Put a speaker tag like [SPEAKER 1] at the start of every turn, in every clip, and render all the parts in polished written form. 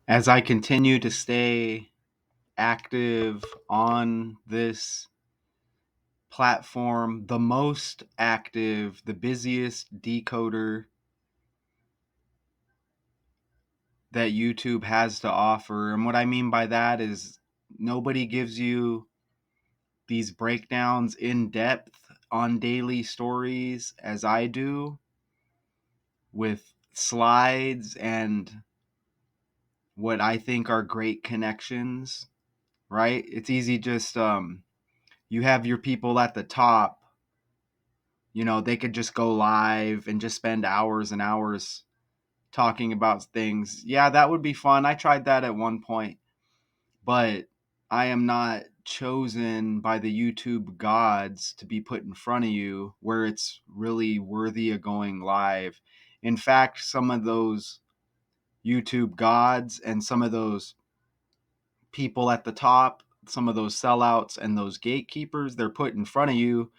[SPEAKER 1] As I continue to stay active on this platform, the most active, the busiest decoder that YouTube has to offer. And what I mean by that is nobody gives you these breakdowns in depth on daily stories as I do, with slides and what I think are great connections, right? It's easy just you have your people at the top, they could just go live and just spend hours and hours talking about things. Yeah, that would be fun. I tried that at one point, but I am not chosen by the YouTube gods to be put in front of you where it's really worthy of going live. In fact, some of those YouTube gods and some of those people at the top, some of those sellouts and those gatekeepers, they're put in front of you.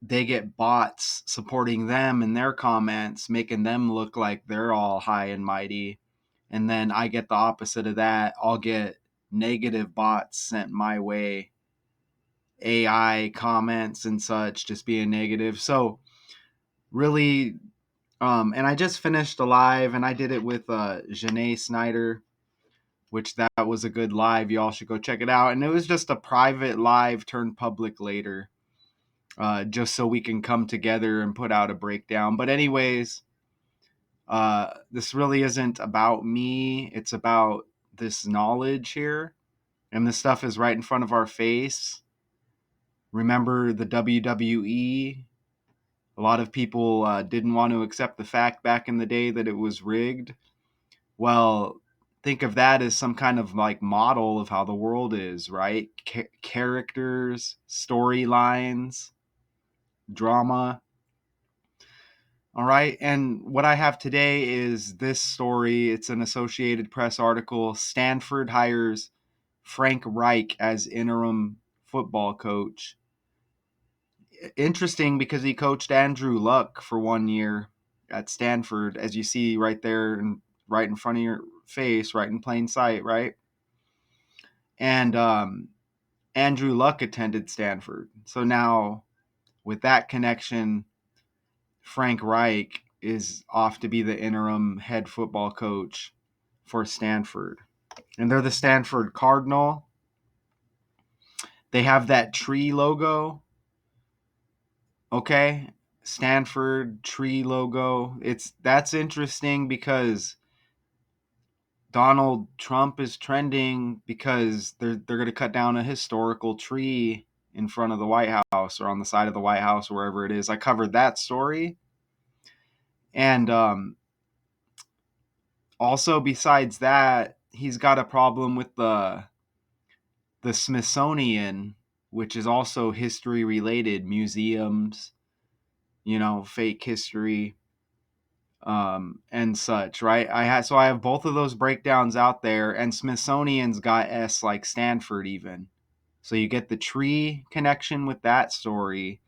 [SPEAKER 1] They get bots supporting them in their comments, making them look like they're all high and mighty. And then I get the opposite of that. I'll get negative bots sent my way, AI comments and such, just being negative. So really, and I just finished a live, and I did it with Janae Snyder, which that was a good live. Y'all should go check it out. And it was just a private live turned public later. Just so we can come together and put out a breakdown. But anyways, this really isn't about me. It's about this knowledge here. And this stuff is right in front of our face. Remember the WWE? A lot of people didn't want to accept the fact back in the day that it was rigged. Well, think of that as some kind of like model of how the world is, right? Characters, storylines, drama. All right. And what I have today is this story. It's an Associated Press article. Stanford hires Frank Reich as interim football coach. Interesting because he coached Andrew Luck for 1 year at Stanford, as you see right there and right in front of your face, right in plain sight, right? And Andrew Luck attended Stanford. So now with that connection, Frank Reich is off to be the interim head football coach for Stanford. And they're the Stanford Cardinal. They have that tree logo. Okay? Stanford tree logo. That's interesting because Donald Trump is trending because they're going to cut down a historical tree in front of the White House or on the side of the White House, wherever it is. I covered that story. And also, besides that, he's got a problem with the Smithsonian, which is also history related, museums, fake history, and such, right? I have both of those breakdowns out there, and Smithsonian's got S like Stanford even. So you get the tree connection with that story,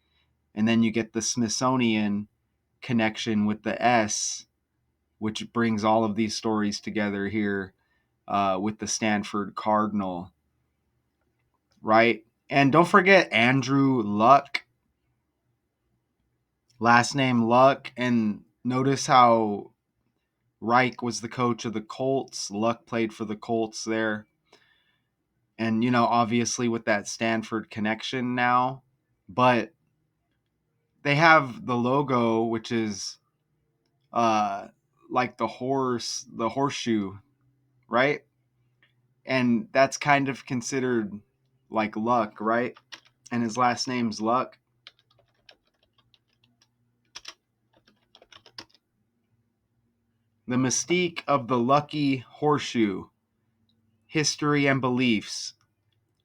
[SPEAKER 1] and then you get the Smithsonian connection with the S, which brings all of these stories together here with the Stanford Cardinal, right? And don't forget Andrew Luck, last name Luck. And notice how Reich was the coach of the Colts. Luck played for the Colts there. And, obviously with that Stanford connection now. But they have the logo, which is like the horseshoe, right? And that's kind of considered like Luck, right? And his last name's Luck. The mystique of the lucky horseshoe, history and beliefs.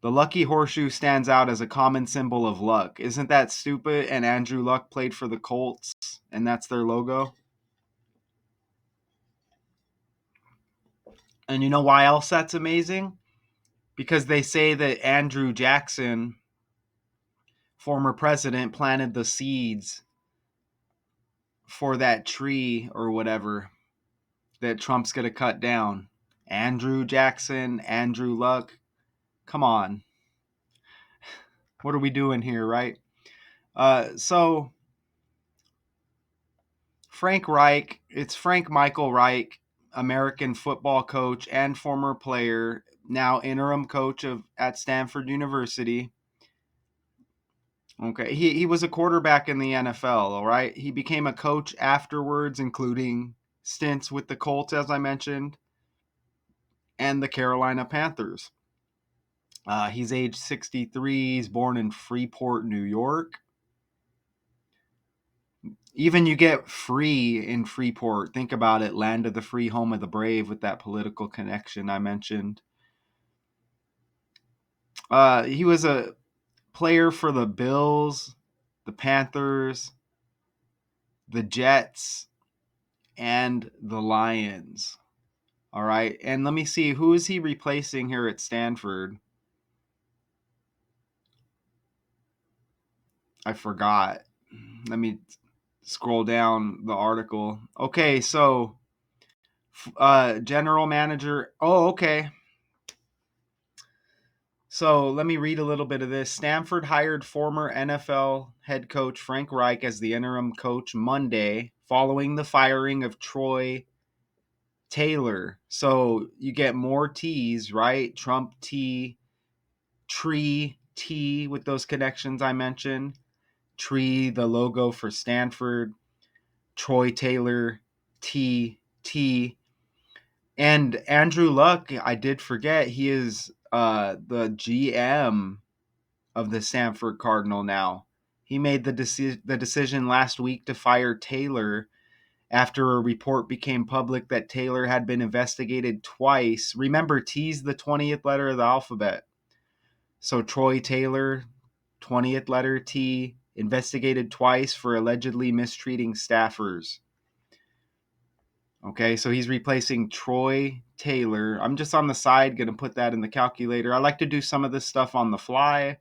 [SPEAKER 1] The lucky horseshoe stands out as a common symbol of luck. Isn't that stupid? And Andrew Luck played for the Colts, and that's their logo. And you know why else that's amazing? Because they say that Andrew Jackson, former president, planted the seeds for that tree or whatever that Trump's going to cut down. Andrew Jackson, Andrew Luck. Come on. What are we doing here, right? So Frank Reich, it's Frank Michael Reich, American football coach and former player, now interim coach at Stanford University. Okay, he was a quarterback in the NFL, all right? He became a coach afterwards, including stints with the Colts, as I mentioned, and the Carolina Panthers. He's age 63. He's born in Freeport, New York. Even you get free in Freeport. Think about it, land of the free, home of the brave, with that political connection I mentioned. He was a player for the Bills, the Panthers, the Jets, and the Lions. All right. And let me see, who is he replacing here at Stanford? I forgot. Let me scroll down the article. Okay, so general manager. Oh, okay. So let me read a little bit of this. Stanford hired former NFL head coach Frank Reich as the interim coach Monday following the firing of Troy Taylor. So you get more T's, right? Trump T, Tree T with those connections I mentioned. Tree, the logo for Stanford. Troy Taylor, T. And Andrew Luck, I did forget, he is the GM of the Stanford Cardinal now. He made the decision last week to fire Taylor after a report became public that Taylor had been investigated twice. Remember, T's the 20th letter of the alphabet. So Troy Taylor, 20th letter T, investigated twice for allegedly mistreating staffers. Okay, so he's replacing Troy Taylor. I'm just on the side going to put that in the calculator. I like to do some of this stuff on the fly,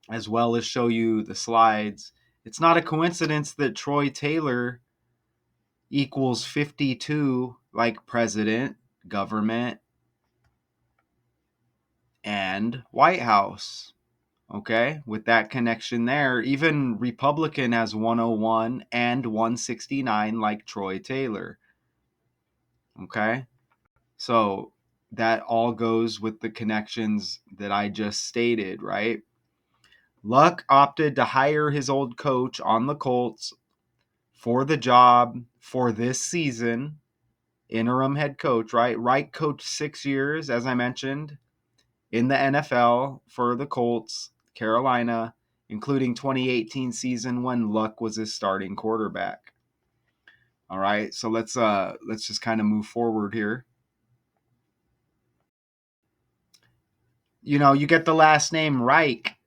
[SPEAKER 1] as well as show you the slides. It's not a coincidence that Troy Taylor equals 52, like president, government, and White House. Okay, with that connection there, even Republican has 101 and 169, like Troy Taylor. Okay, so that all goes with the connections that I just stated, right? Luck opted to hire his old coach on the Colts for the job for this season, interim head coach, right? Reich coached 6 years, as I mentioned, in the NFL for the Colts, Carolina, including 2018 season when Luck was his starting quarterback. All right, so let's just kind of move forward here. You know, you get the last name Reich,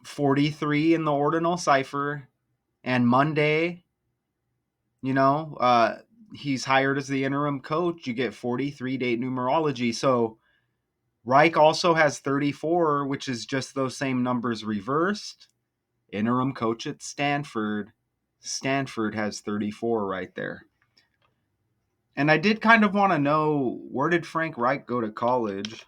[SPEAKER 1] 43 in the ordinal cipher, and Monday, you know, he's hired as the interim coach. You get 43 date numerology. So Reich also has 34, which is just those same numbers reversed. Interim coach at Stanford. Stanford has 34 right there. And I did kind of want to know, where did Frank Reich go to college?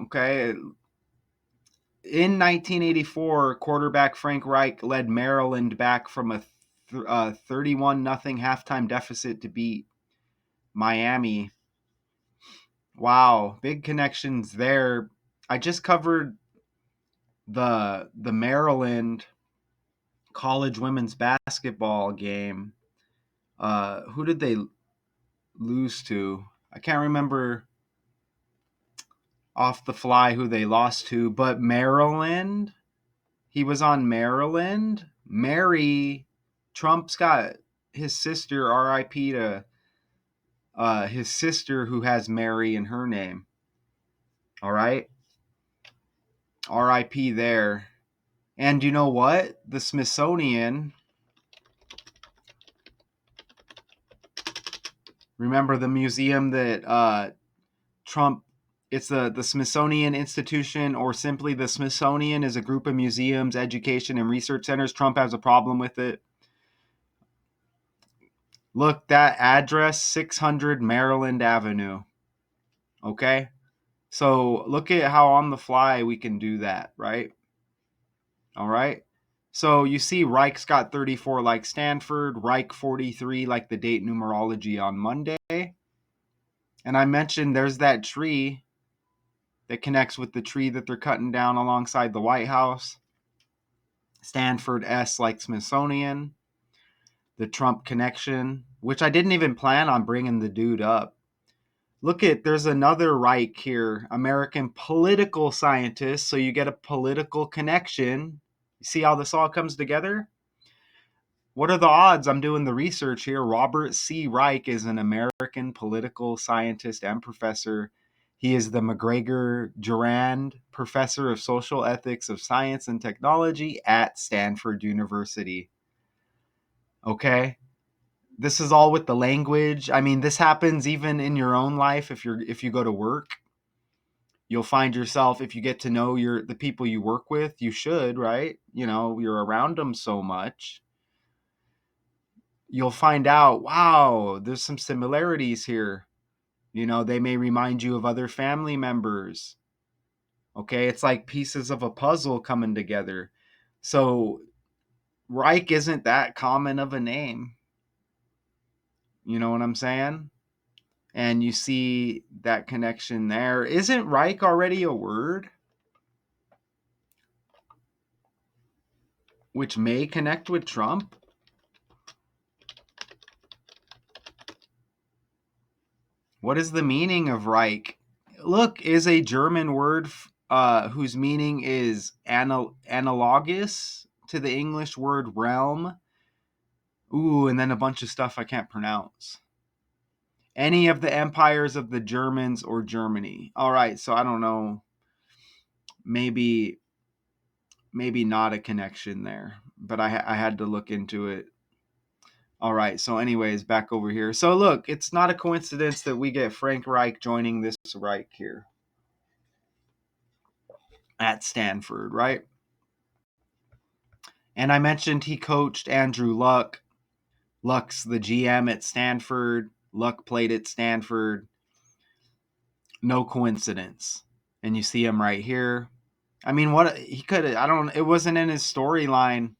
[SPEAKER 1] Okay. In 1984, quarterback Frank Reich led Maryland back from a 31-0 halftime deficit to beat Miami. Wow, big connections there. I just covered the Maryland college women's basketball game. Who did they lose to? I can't remember off the fly who they lost to, but Maryland. He was on Maryland. Mary, Trump's got his sister, RIP to his sister who has Mary in her name. All right. RIP there. And you know what? The Smithsonian, remember the museum that Trump It's the Smithsonian Institution, or simply the Smithsonian, is a group of museums, education, and research centers. Trump has a problem with it. Look, that address, 600 Maryland Avenue. Okay? So look at how on the fly we can do that, right? All right? So you see Reich's got 34 like Stanford, Reich 43 like the date numerology on Monday. And I mentioned there's that tree that connects with the tree that they're cutting down alongside the White House. Stanford S like Smithsonian. The Trump connection, which I didn't even plan on bringing the dude up. Look at, there's another Reich here, American political scientist. So you get a political connection. You see how this all comes together? What are the odds? I'm doing the research here. Robert C. Reich is an American political scientist and professor. He is the McGregor Durand Professor of Social Ethics of Science and Technology at Stanford University. Okay? This is all with the language. I mean, this happens even in your own life. If you go to work, you'll find yourself, if you get to know the people you work with, you should, right? You're around them so much. You'll find out, wow, there's some similarities here. They may remind you of other family members. Okay, it's like pieces of a puzzle coming together. So Reich isn't that common of a name. You know what I'm saying? And you see that connection there. Isn't Reich already a word? Which may connect with Trump? What is the meaning of Reich? Look, is a German word whose meaning is analogous to the English word realm. Ooh, and then a bunch of stuff I can't pronounce. Any of the empires of the Germans or Germany. All right, so I don't know. Maybe not a connection there, but I had to look into it. All right, so anyways, back over here. So look, it's not a coincidence that we get Frank Reich joining this Reich here at Stanford, right? And I mentioned he coached Andrew Luck. Luck's the GM at Stanford. Luck played at Stanford. No coincidence. And you see him right here. I mean, what he could, it wasn't in his storyline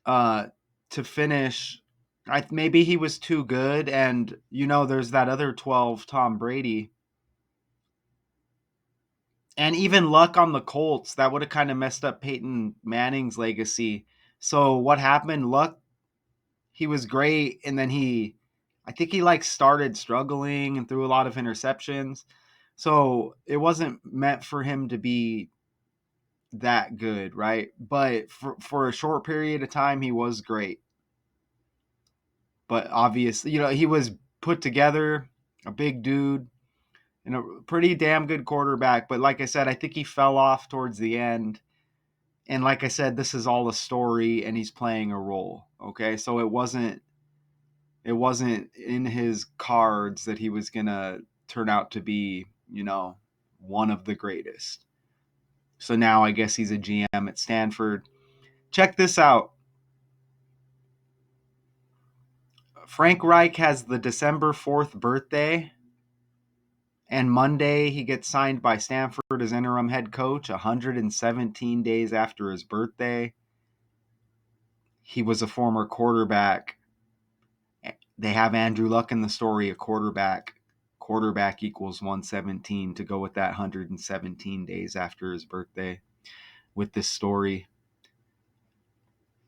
[SPEAKER 1] to finish. Maybe he was too good. And, there's that other 12, Tom Brady. And even Luck on the Colts, that would have kind of messed up Peyton Manning's legacy. So what happened? Luck, he was great, and then I think he started struggling and threw a lot of interceptions. So it wasn't meant for him to be that good, right? But for a short period of time, he was great. But obviously, he was put together, a big dude, and a pretty damn good quarterback. But like I said, I think he fell off towards the end. And like I said, this is all a story, and he's playing a role. Okay, so it wasn't in his cards that he was gonna turn out to be, one of the greatest. So now I guess he's a GM at Stanford. Check this out. Frank Reich has the December 4th birthday, and Monday he gets signed by Stanford as interim head coach 117 days after his birthday. He was a former quarterback. They have Andrew Luck in the story, a quarterback. Quarterback equals 117 to go with that 117 days after his birthday with this story.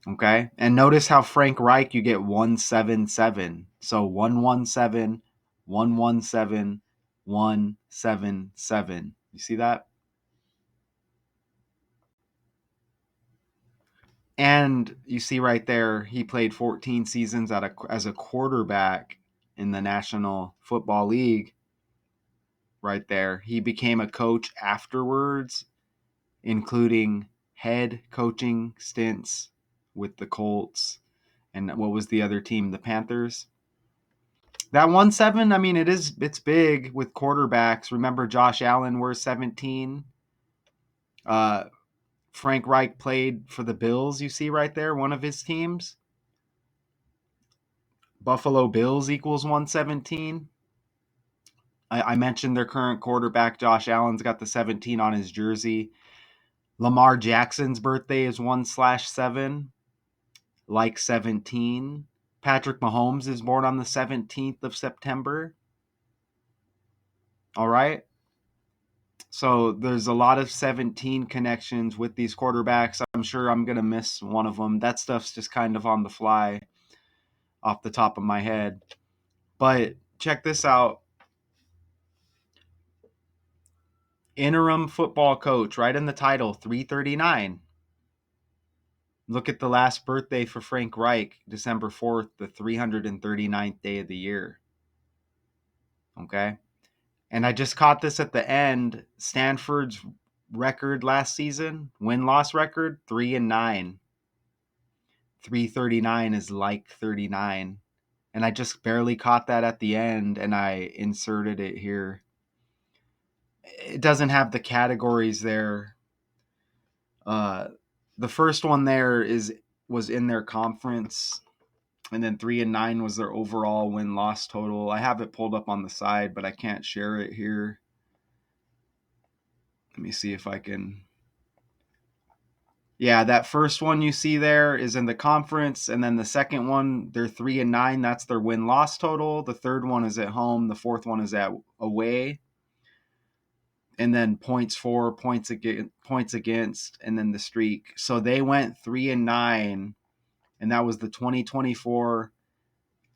[SPEAKER 1] Okay. And notice how Frank Reich, you get 177. So 117, 117, 177. You see that? And you see right there, he played 14 seasons as a quarterback in the National Football League. Right there. He became a coach afterwards, including head coaching stints with the Colts. And what was the other team? The Panthers. That 1-7, I mean, it's big with quarterbacks. Remember Josh Allen wears 17. Uh, Frank Reich played for the Bills, you see right there, one of his teams. Buffalo Bills equals 117. I mentioned their current quarterback, Josh Allen's got the 17 on his jersey. Lamar Jackson's birthday is 1/7, like 17. Patrick Mahomes is born on the 17th of September. All right. So there's a lot of 17 connections with these quarterbacks. I'm sure I'm going to miss one of them. That stuff's just kind of on the fly off the top of my head. But check this out. Interim football coach, right in the title, 339. Look at the last birthday for Frank Reich, December 4th, the 339th day of the year. Okay. And I just caught this at the end. Stanford's record last season, win-loss record, 3-9. 339 is like 39. And I just barely caught that at the end, and I inserted it here. It doesn't have the categories there. The first one there was in their conference, and then 3-9 was their overall win-loss total. I have it pulled up on the side, but I can't share it here. Let me see if I can. Yeah, that first one you see there is in the conference, and then the second one, they're 3-9. That's their win-loss total. The third one is at home. The fourth one is at away. And then points for, points against, and then the streak. So they went 3-9, and that was the 2024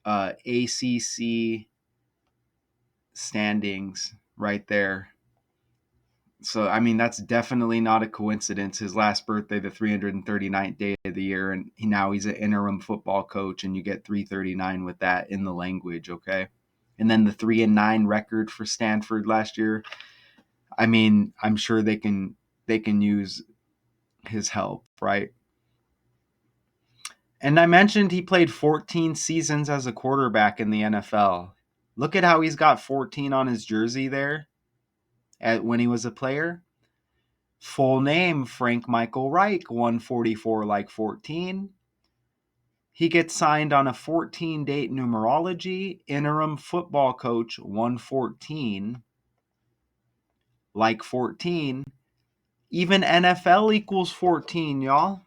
[SPEAKER 1] ACC standings right there. So, I mean, that's definitely not a coincidence. His last birthday, the 339th day of the year, and now he's an interim football coach, and you get 339 with that in the language, okay? And then the 3-9 record for Stanford last year. I mean, I'm sure they can use his help, right? And I mentioned he played 14 seasons as a quarterback in the NFL. Look at how he's got 14 on his jersey there when he was a player. Full name, Frank Michael Reich, 144 like 14. He gets signed on a 14-date numerology, interim football coach, 114 like 14. Even NFL equals 14, y'all.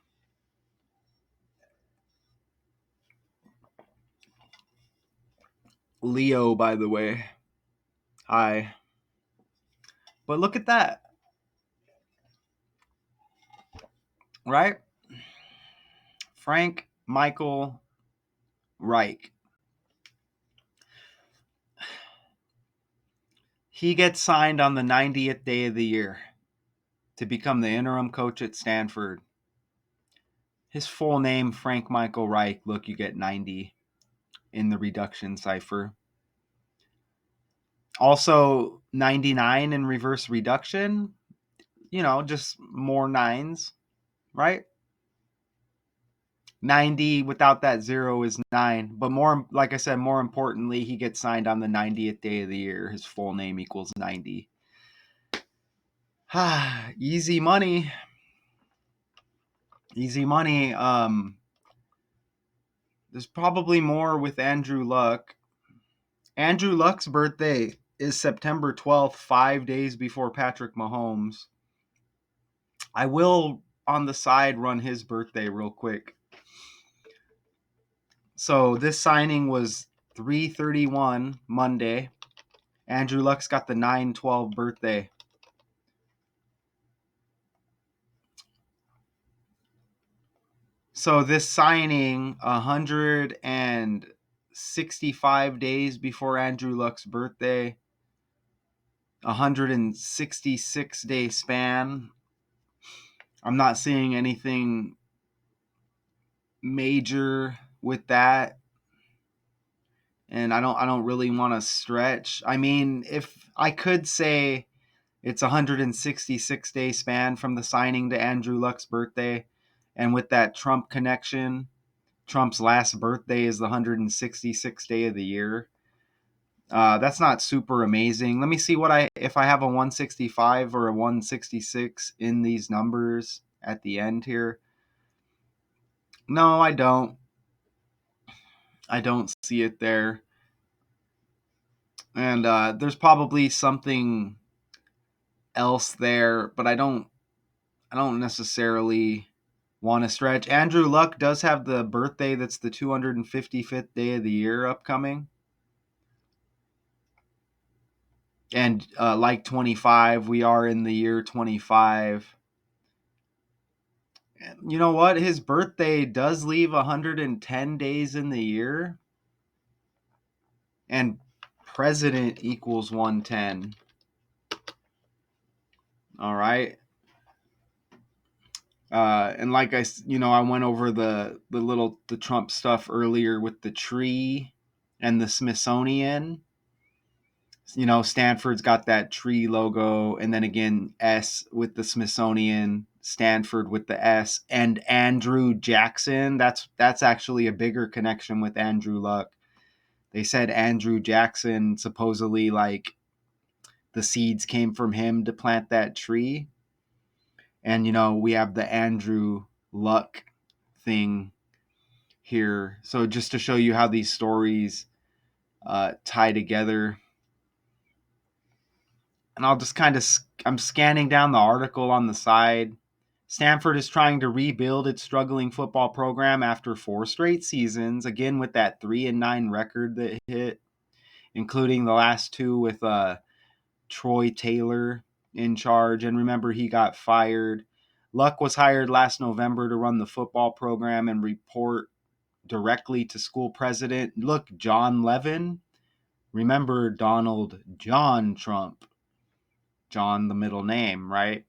[SPEAKER 1] Leo, by the way. Hi. But look at that. Right? Frank Michael Reich. He gets signed on the 90th day of the year to become the interim coach at Stanford. His full name, Frank Michael Reich. Look, you get 90 in the reduction cipher. Also, 99 in reverse reduction. You know, just more nines, right? 90 without that zero is 9. But more, like I said, more importantly, he gets signed on the 90th day of the year. His full name equals 90. Easy money. Easy money. There's probably more with Andrew Luck. Andrew Luck's birthday is September 12th, 5 days before Patrick Mahomes. I will, on the side, run his birthday real quick. So this signing was 3/31 Monday. Andrew Luck's got the 9/12 birthday. So this signing 165 days before Andrew Luck's birthday, 166-day span. I'm not seeing anything major with that. And I don't really want to stretch. I mean, if I could say it's 166-day span from the signing to Andrew Luck's birthday, and with that Trump connection, Trump's last birthday is the 166th day of the year. That's not super amazing. Let me see if I have a 165 or a 166 in these numbers at the end here. No, I don't. I don't see it there. And there's probably something else there, but I don't necessarily want to stretch. Andrew Luck does have the birthday that's the 255th day of the year upcoming. And like 25, we are in the year 25. You know what? His birthday does leave 110 days in the year. And president equals 110. All right. And like I went over the Trump stuff earlier with the tree and the Smithsonian. Stanford's got that tree logo, and then again S with the Smithsonian, Stanford with the S, and Andrew Jackson. That's actually a bigger connection with Andrew Luck. They said Andrew Jackson supposedly like the seeds came from him to plant that tree. And we have the Andrew Luck thing here. So just to show you how these stories tie together. And I'll just I'm scanning down the article on the side. Stanford is trying to rebuild its struggling football program after 4 straight seasons, again with that 3-9 record that hit, including the last 2 with Troy Taylor in charge. And remember, he got fired. Luck was hired last November to run the football program and report directly to school president. Look, John Levin. Remember Donald John Trump. John, the middle name, right?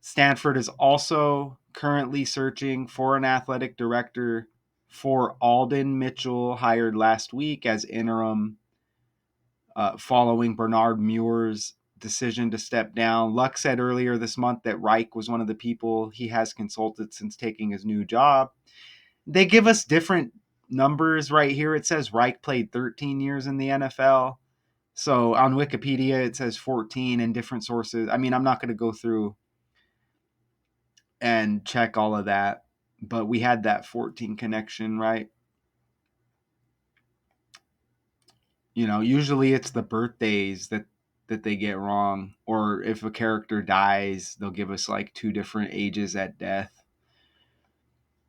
[SPEAKER 1] Stanford is also currently searching for an athletic director for Alden Mitchell, hired last week as interim following Bernard Muir's decision to step down. Luck said earlier this month that Reich was one of the people he has consulted since taking his new job. They give us different numbers right here. It says Reich played 13 years in the NFL. So on Wikipedia, it says 14 in different sources. I mean, I'm not going to go through and check all of that, but we had that 14 connection, right? Usually it's the birthdays that they get wrong, or if a character dies, they'll give us like 2 different ages at death.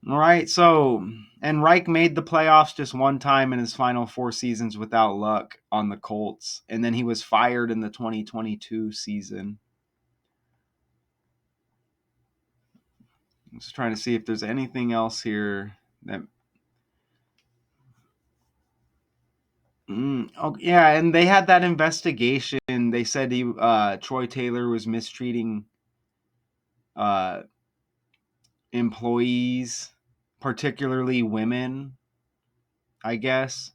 [SPEAKER 1] All right, so, and Reich made the playoffs just one time in his final 4 seasons without Luck on the Colts, and then he was fired in the 2022 season. I'm just trying to see if there's anything else here that. Oh, yeah, and they had that investigation. They said Troy Taylor was mistreating uh, employees, particularly women, I guess,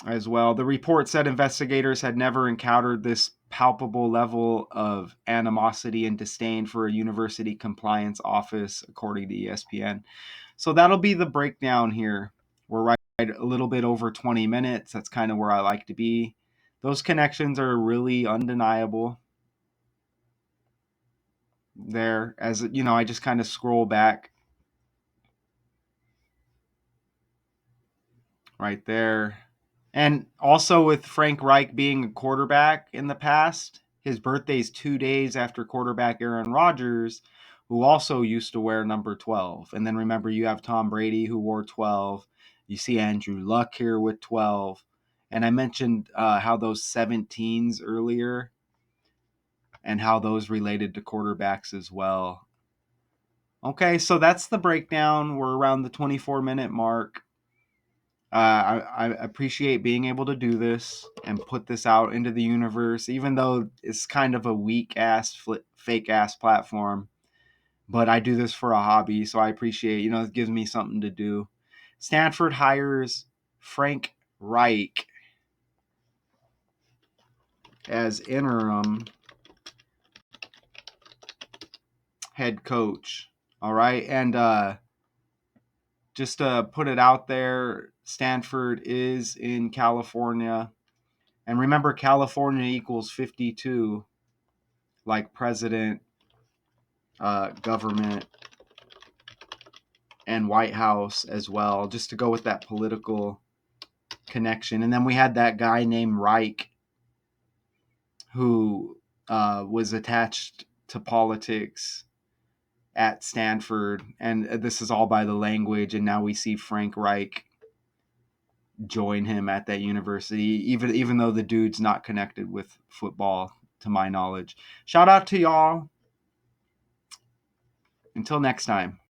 [SPEAKER 1] as well. The report said investigators had never encountered this palpable level of animosity and disdain for a university compliance office, according to ESPN. So that'll be the breakdown here. We're right a little bit over 20 minutes. That's kind of where I like to be. Those connections are really undeniable there. As I just kind of scroll back right there. And also with Frank Reich being a quarterback in the past, his birthday's 2 days after quarterback Aaron Rodgers, who also used to wear number 12. And then remember, you have Tom Brady, who wore 12. You see Andrew Luck here with 12. And I mentioned how those 17s earlier and how those related to quarterbacks as well. Okay, so that's the breakdown. We're around the 24-minute mark. I appreciate being able to do this and put this out into the universe, even though it's kind of a weak-ass, fake-ass platform. But I do this for a hobby, so I appreciate, it gives me something to do. Stanford hires Frank Reich as interim head coach. All right, and just to put it out there, Stanford is in California. And remember, California equals 52, like president, government, and White House as well, just to go with that political connection. And then we had that guy named Reich who was attached to politics at Stanford. And this is all by the language. And now we see Frank Reich join him at that university, even though the dude's not connected with football, to my knowledge. Shout out to y'all. Until next time.